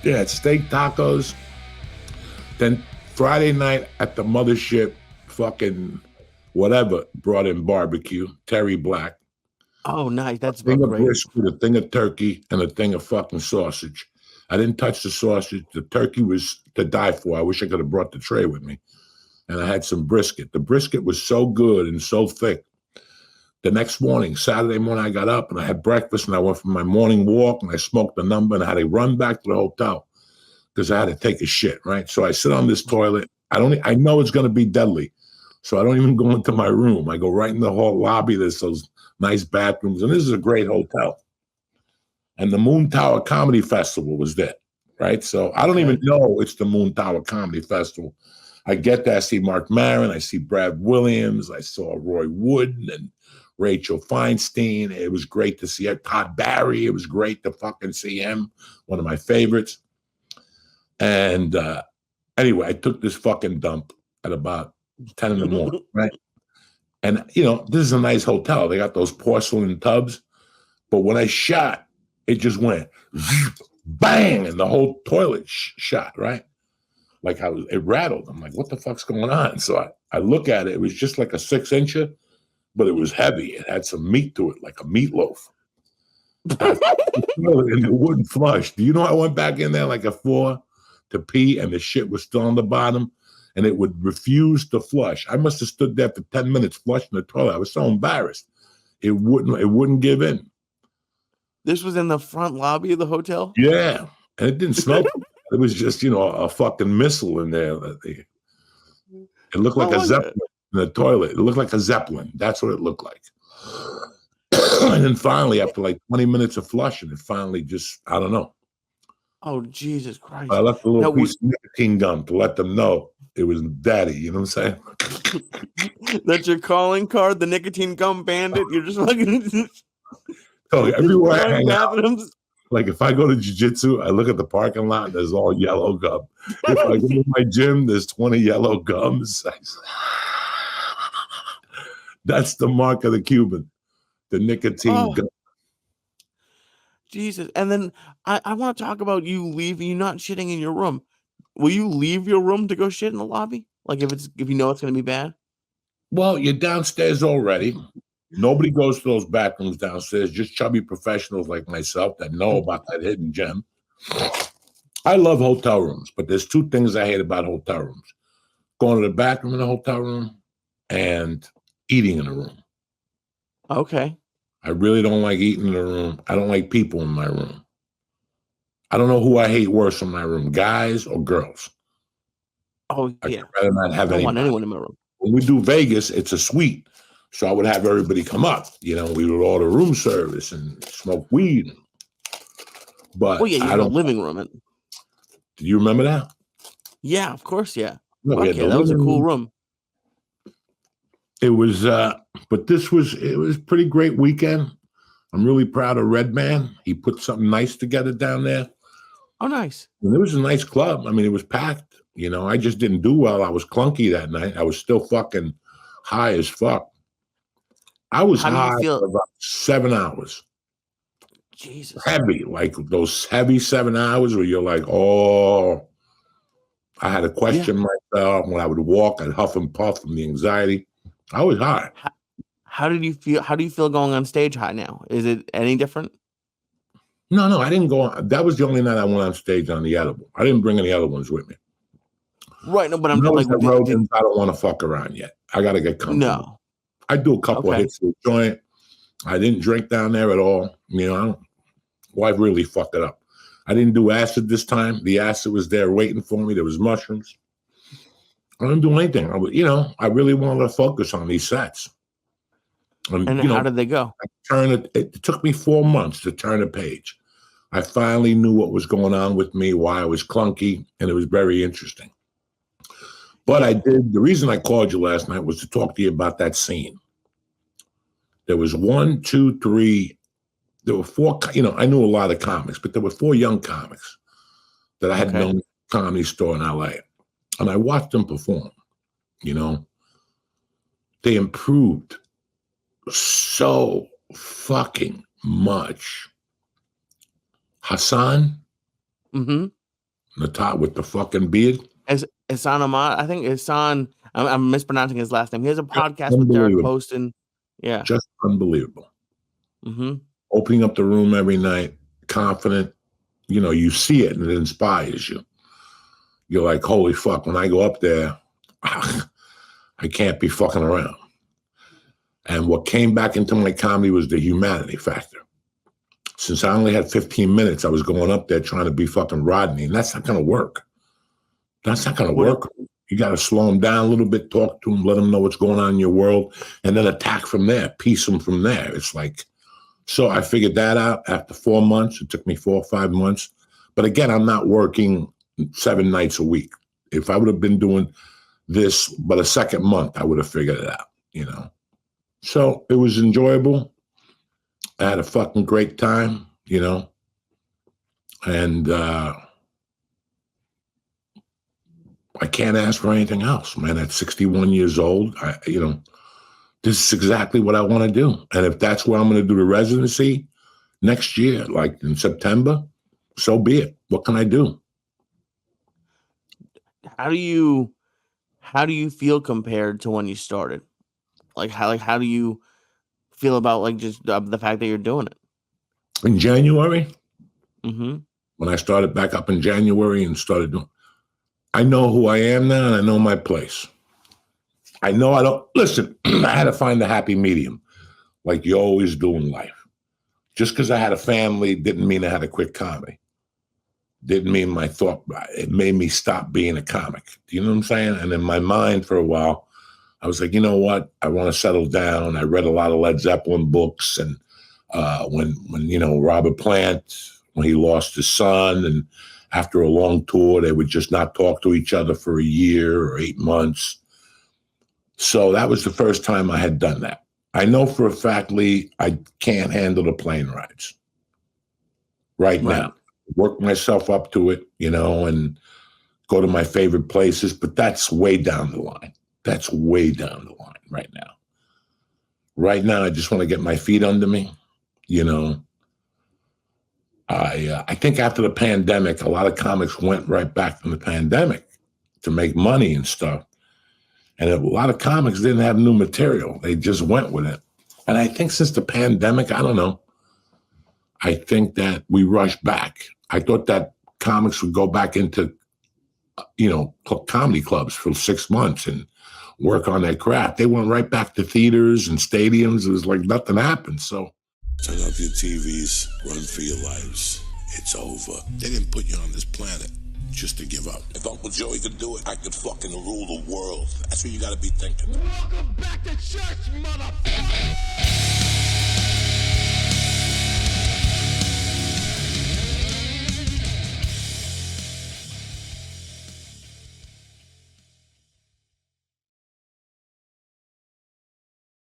Yeah, steak tacos. Then Friday night at the Mothership, fucking whatever, brought in barbecue, Terry Black, Oh, nice. That's thing of great. brisket, a thing of turkey, and a thing of fucking sausage. I didn't touch the sausage. The turkey was to die for. I wish I could have brought the tray with me. And I had some brisket. The brisket was so good and so thick. The next morning, Saturday morning, I got up and I had breakfast and I went for my morning walk and I smoked the number and I had to run back to the hotel because I had to take a shit, right? So I sit on this toilet. I know it's going to be deadly. So I don't even go into my room. I go right in the whole lobby. There's those nice bathrooms. And this is a great hotel. And the Moon Tower Comedy Festival was there, right? So I don't even know it's the Moon Tower Comedy Festival. I get there, I see Mark Maron, I see Brad Williams, I saw Roy Wood and Rachel Feinstein. It was great to see Todd Barry. It was great to fucking see him, one of my favorites. And anyway, I took this fucking dump at about 10 in the morning, right? And, this is a nice hotel. They got those porcelain tubs. But when I shot, it just went bang, and the whole toilet shot, right? Like it rattled. I'm like, what the fuck's going on? So I look at it. It was just like a 6-incher, but it was heavy. It had some meat to it, like a meatloaf. And it wouldn't flush. Do you know I went back in there like a 4 to pee, and the shit was still on the bottom, and it would refuse to flush. I must have stood there for 10 minutes flushing the toilet. I was so embarrassed. It wouldn't give in. This was in the front lobby of the hotel? Yeah. And it didn't smell. It was just, a fucking missile in there. It looked like a Zeppelin in the toilet. It looked like a Zeppelin. That's what it looked like. And then finally, after like 20 minutes of flushing, it finally just, I don't know. Oh, Jesus Christ. I left a little piece of nicotine gum to let them know it was daddy. You know what I'm saying? That's your calling card, the nicotine gum bandit? You're just fucking... So everywhere I hang out, like if I go to jiu-jitsu, I look at the parking lot, there's all yellow gum. If I go to my gym, there's 20 yellow gums. That's the mark of the Cuban, the nicotine gum. Jesus. And then I want to talk about you leaving, you not shitting in your room. Will you leave your room to go shit in the lobby? Like if you know it's going to be bad? Well, you're downstairs already. Nobody goes to those bathrooms downstairs, just chubby professionals like myself that know about that hidden gem. I love hotel rooms, but there's 2 things I hate about hotel rooms. Going to the bathroom in a hotel room and eating in a room. Okay. I really don't like eating in a room. I don't like people in my room. I don't know who I hate worse in my room, guys or girls. Oh, yeah. I'd rather not have want anyone in my room. When we do Vegas, it's a suite. So I would have everybody come up. We would order room service and smoke weed. But you have a living room. Do you remember that? Yeah, of course, yeah. No, that was a cool room. It was, but it was a pretty great weekend. I'm really proud of Redman. He put something nice together down there. Oh, nice. And it was a nice club. I mean, it was packed. I just didn't do well. I was clunky that night. I was still fucking high as fuck. I was high for about 7 hours. Jesus. Heavy, like those heavy 7 hours where you're like, oh, I had to question myself. When I would walk, I'd huff and puff from the anxiety. I was high. How did you feel? How do you feel going on stage high now? Is it any different? No, I didn't go on. That was the only night I went on stage on the edible. I didn't bring any other ones with me. Right, no, but I'm like, I don't want to fuck around yet. I got to get comfortable. No. I do a couple of hits with a joint. I didn't drink down there at all. I really fucked it up. I didn't do acid this time. The acid was there waiting for me. There was mushrooms. I didn't do anything. I really wanted to focus on these sets. And how did they go? It took me 4 months to turn a page. I finally knew what was going on with me, why I was clunky, and it was very interesting. But the reason I called you last night was to talk to you about that scene. There was 1, 2, 3, there were 4, I knew a lot of comics, but there were 4 young comics that I had known at the Comedy Store in LA. And I watched them perform, They improved so fucking much. Hassan, Natat with the fucking beard. Hassan Ahmad. I think Hassan. I'm mispronouncing his last name. He has a podcast with Derek Unbelievable. Poston. Yeah. Just unbelievable. Mm-hmm. Opening up the room every night, confident. You know, you see it and it inspires you. You're like, holy fuck, when I go up there, I can't be fucking around. And what came back into my comedy was the humanity factor. Since I only had 15 minutes, I was going up there trying to be fucking Rodney, and that's not going to work. That's not going to work. You got to slow them down a little bit, talk to them, let them know what's going on in your world, and then attack from there, piece them from there. It's like, so I figured that out after 4 months. It took me 4 or 5 months. But again, I'm not working 7 nights a week. If I would have been doing this, but a second month, I would have figured it out, you know. So it was enjoyable. I had a fucking great time, you know. And I can't ask for anything else, man. At 61 years old, this is exactly what I want to do. And if that's where I'm going to do the residency next year, like in September, so be it. What can I do? How do you feel compared to when you started? How do you feel about like just the fact that you're doing it? In January, mm-hmm. when I started back up in January and started doing, I know who I am now and I know my place. I know I don't, listen, I had to find a happy medium like you always do in life. Just because I had a family didn't mean I had to quit comedy. Didn't mean it made me stop being a comic. Do you know what I'm saying? And in my mind for a while, I was like, you know what? I want to settle down. I read a lot of Led Zeppelin books. And when Robert Plant, when he lost his son, and after a long tour, they would just not talk to each other for a year or 8 months. So that was the first time I had done that. I know for a fact, Lee, I can't handle the plane rides right now. Work myself up to it, you know, and go to my favorite places, but that's way down the line. That's way down the line right now. Right now, I just want to get my feet under me, you know. I think after the pandemic, a lot of comics went right back from the pandemic to make money and stuff. And a lot of comics didn't have new material. They just went with it. And I think since the pandemic, I don't know, I think that we rushed back. I thought that comics would go back into, comedy clubs for 6 months and work on their craft. They went right back to theaters and stadiums. It was like nothing happened. So turn off your TVs, run for your lives. It's over. They didn't put you on this planet just to give up. If Uncle Joey could do it, I could fucking rule the world. That's what you gotta be thinking. Welcome back to church, motherfucker!